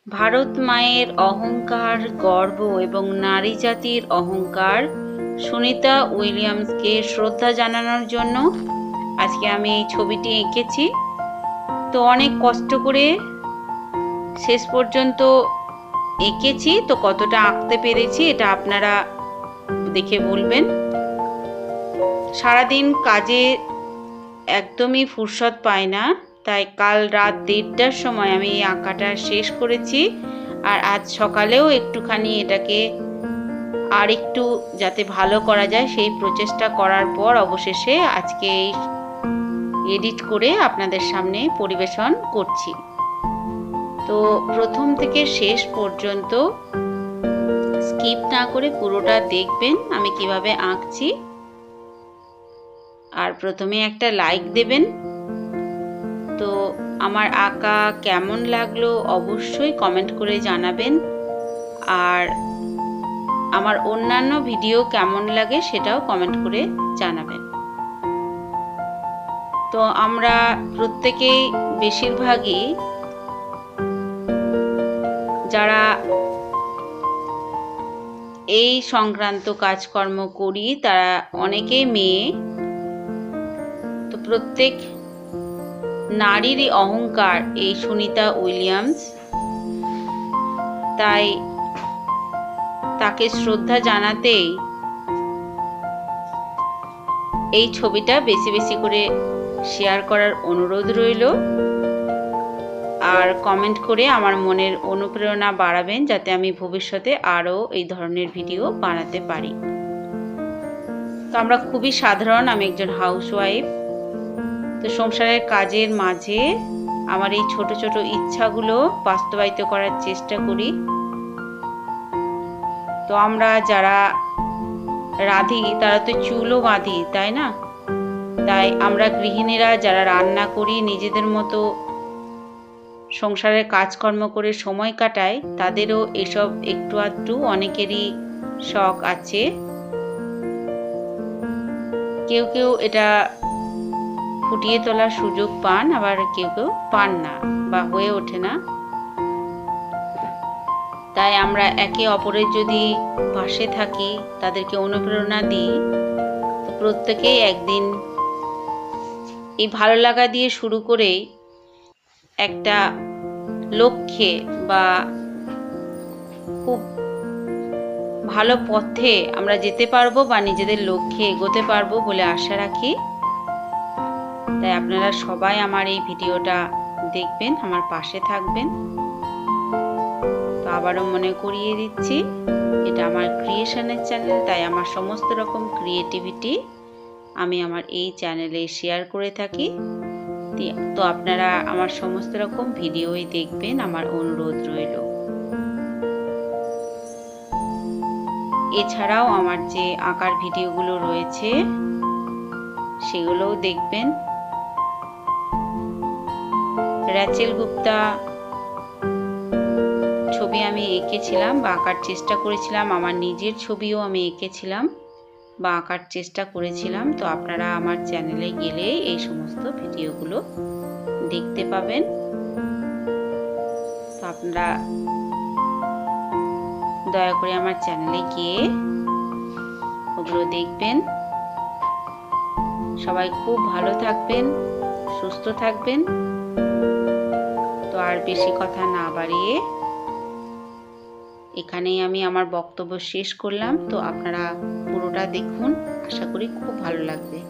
ভারত মায়ের অহংকার, গর্ব এবং নারী জাতির অহংকার সুনিতা উইলিয়ামসকে শ্রদ্ধা জানানোর জন্য আজকে আমি এই ছবিটি এঁকেছি। তো অনেক কষ্ট করে শেষ পর্যন্ত এঁকেছি, তো কতটা আঁকতে পেরেছি এটা আপনারা দেখে বলবেন। সারাদিন কাজে একদমই ফুরসত পাই না, তাই কাল রাত 1:30টার সময় আমি এই আঁকাটা শেষ করেছি। আর আজ সকালেও একটুখানি এটাকে আর একটু যাতে ভালো করা যায় সেই প্রচেষ্টা করার পর অবশেষে আজকে এডিট করে আপনাদের সামনে পরিবেশন করছি। তো প্রথম থেকে শেষ পর্যন্ত স্কিপ না করে পুরোটা দেখবেন আমি কিভাবে আঁকছি। আর প্রথমে একটা লাইক দেবেন। তো আমার আঁকা কেমন লাগলো অবশ্যই কমেন্ট করে জানাবেন। আর আমার অন্যান্য ভিডিও কেমন লাগে সেটাও কমেন্ট করে জানাবেন। তো আমরা প্রত্যেকেই বেশিরভাগই যারা এই সংক্রান্ত কাজকর্ম করি তারা অনেকেই মেয়ে। তো প্রত্যেক নারীরই অহংকার এই সুনিতা উইলিয়ামস, তাই তাকে শ্রদ্ধা জানাতেই এই ছবিটা বেশি বেশি করে শেয়ার করার অনুরোধ রইল। আর কমেন্ট করে আমার মনের অনুপ্রেরণা বাড়াবেন যাতে আমি ভবিষ্যতে আরও এই ধরনের ভিডিও বানাতে পারি। তো আমরা খুবই সাধারণ, আমি একজন হাউসওয়াইফ। তো সংসারের কাজের মাঝে আমার এই ছোট ছোট ইচ্ছাগুলো বাস্তবায়িত করার চেষ্টা করি। তো আমরা যারা রাঁধি তারা তো চুলও বাঁধি, তাই না? তাই আমরা গৃহিণীরা যারা রান্না করি, নিজেদের মতো সংসারের কাজকর্ম করে সময় কাটাই, তাদেরও এসব একটু আধটু অনেকেরই শখ আছে। কেউ কেউ এটা ফুটিয়ে তোলার সুযোগ পান, আবার কেউ কেউ পান না বা হয়ে ওঠে না। তাই আমরা একে অপরের যদি পাশে থাকি, তাদেরকে অনুপ্রেরণা দিই, তো প্রত্যেকেই একদিন এই ভালো লাগা দিয়ে শুরু করেই একটা লক্ষ্যে বা খুব ভালো পথে আমরা যেতে পারবো বা নিজেদের লক্ষ্যে এগোতে পারবো বলে আশা রাখি। তাই আপনারা সবাই আমার এই ভিডিওটা দেখবেন, আমার পাশে থাকবেন। তো আবারও মনে করিয়ে দিচ্ছি, এটা আমার ক্রিয়েশনের চ্যানেল, তাই আমার সমস্ত রকম ক্রিয়েটিভিটি আমি আমার এই চ্যানেলে শেয়ার করে থাকি। তো আপনারা আমার সমস্ত রকম ভিডিওই দেখবেন, আমার অনুরোধ রইল। এছাড়াও আমার যে আঁকার ভিডিওগুলো রয়েছে সেগুলোও দেখবেন। রেচেল গুপ্তা ছবি আমি এঁকেছিলাম বা আঁকার চেষ্টা করেছিলাম, আমার নিজের ছবিও আমি এঁকেছিলাম বা আঁকার চেষ্টা করেছিলাম। তো আপনারা আমার চ্যানেলে গেলে এই সমস্ত ভিডিওগুলো দেখতে পাবেন। তো আপনারা দয়া করে আমার চ্যানেলে গিয়ে ওগুলো দেখবেন। সবাই খুব ভালো থাকবেন, সুস্থ থাকবেন। তো আর বেশি কথা না বাড়িয়ে এখানেই আমি আমার বক্তব্য শেষ করলাম। তো আপনারা পুরোটা দেখুন, আশা করি খুব ভালো লাগবে।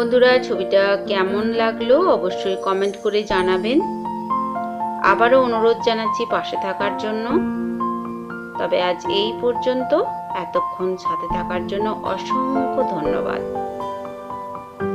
বন্ধুরা, ছবিটা কেমন লাগলো অবশ্যই কমেন্ট করে জানাবেন। আবারও অনুরোধ জানাচ্ছি পাশে থাকার জন্য। তবে আজ এই পর্যন্ত, এতক্ষণ সাথে থাকার জন্য অসংখ্য ধন্যবাদ।